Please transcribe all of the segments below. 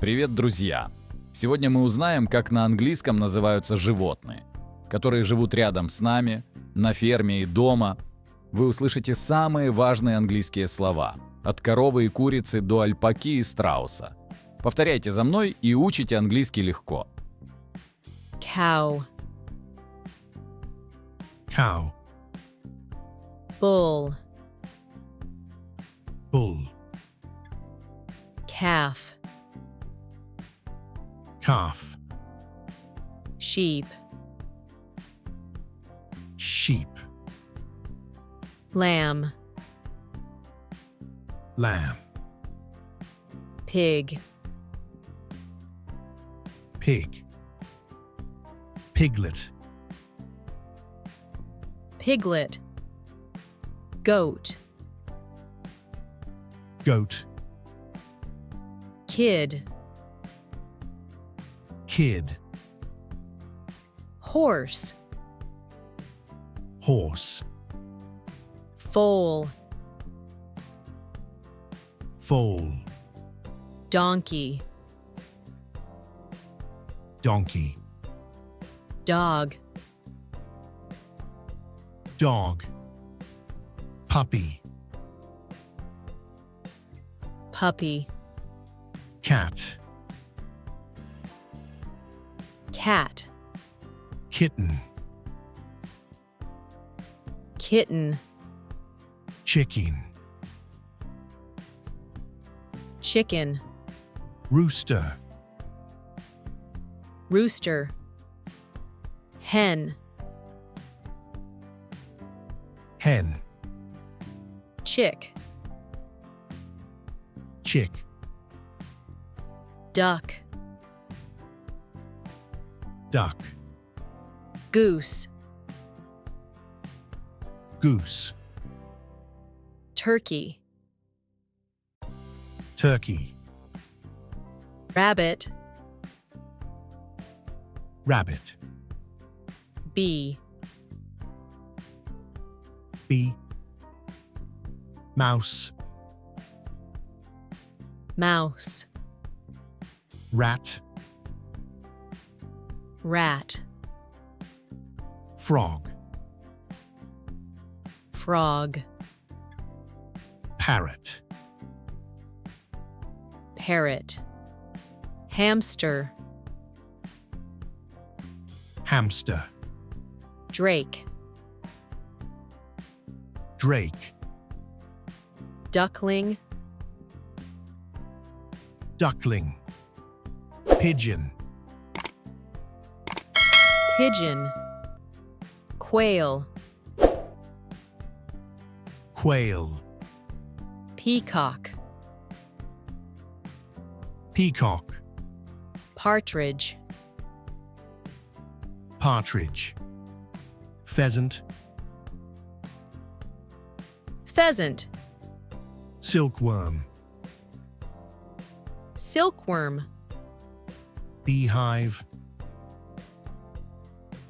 Привет, друзья! Сегодня мы узнаем, как на английском называются животные, которые живут рядом с нами, на ферме и дома. Вы услышите самые важные английские слова, от коровы и курицы до альпаки и страуса. Повторяйте за мной и учите английский легко. Cow, Cow, bull, bull, calf, calf, sheep, sheep, lamb, lamb, pig, pig, piglet, piglet, goat, goat, kid, kid, horse, horse, foal, foal, donkey, donkey, dog, dog, puppy, puppy, cat, cat, kitten, kitten, chicken, chicken, rooster, rooster, hen, hen, chick, chick, duck, duck, goose, goose, turkey, turkey, rabbit, rabbit, bee, bee, mouse, mouse, rat, rat, frog, frog, parrot, parrot, hamster, hamster, drake, drake, duckling, duckling, pigeon, pigeon, quail, quail, peacock, peacock, partridge, partridge, pheasant, pheasant, silkworm, silkworm, beehive,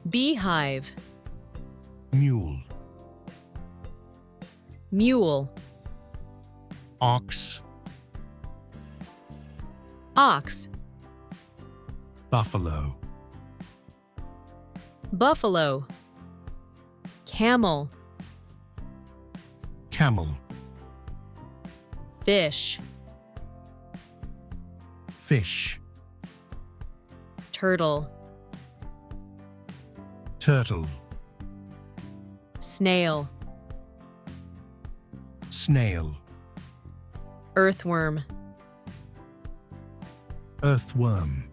beehive, mule, mule, ox, ox, buffalo, buffalo, camel, camel, fish, fish, turtle, turtle, snail, snail, earthworm, earthworm,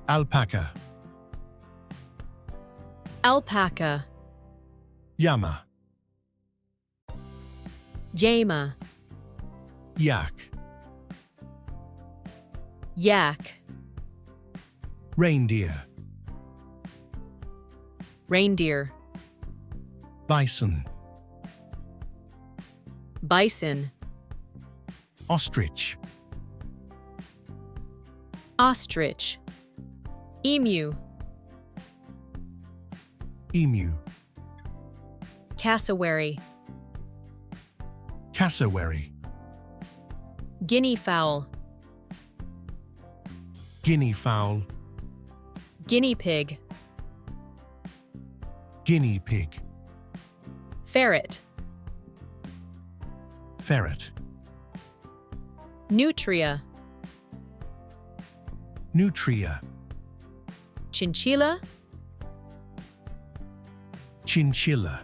alpaca, alpaca, llama, llama, yak, yak, reindeer, reindeer, bison, bison, ostrich, ostrich, emu, emu, cassowary, cassowary, guinea fowl, guinea fowl, guinea pig, guinea pig, ferret, ferret, nutria, nutria, chinchilla, chinchilla,